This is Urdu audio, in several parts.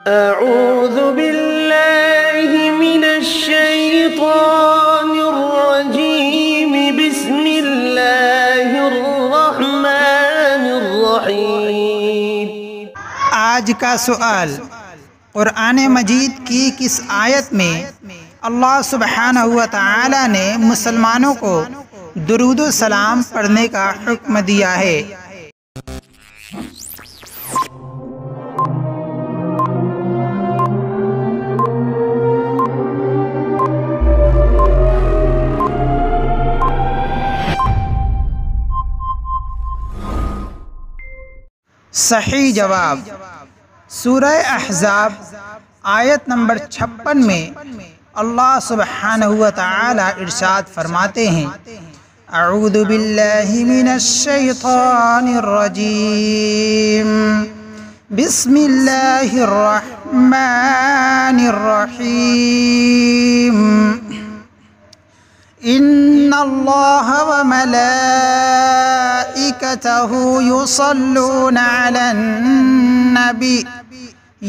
أعوذ بالله من الشيطان الرجيم بسم الله الرحمن الرحيم۔ آج کا سوال، قرآن مجید کی کس آیت میں اللہ سبحانہ و تعالی نے مسلمانوں کو درود و سلام پڑھنے کا حکم دیا ہے؟ صحیح جواب سورہ احزاب آیت نمبر 56 میں اللہ سبحانہ و تعالی ارشاد فرماتے ہیں، اعوذ باللہ من الشیطان الرجیم، بسم اللہ الرحمن الرحیم، ان اللہ وملائکتہ یصلون علی النبی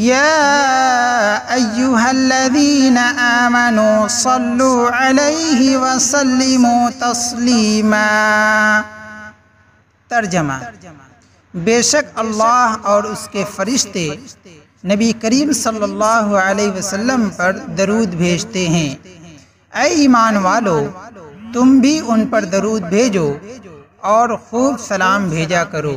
یا ایہا الذین آمنوا صلوا علیہ وسلموا تسلیما۔ ترجمہ: بے شک اللہ اور اس کے فرشتے نبی کریم صلی اللہ علیہ وسلم پر درود بھیجتے ہیں۔ اے ایمان والو، تم بھی ان پر درود بھیجو اور خوب سلام بھیجا کرو۔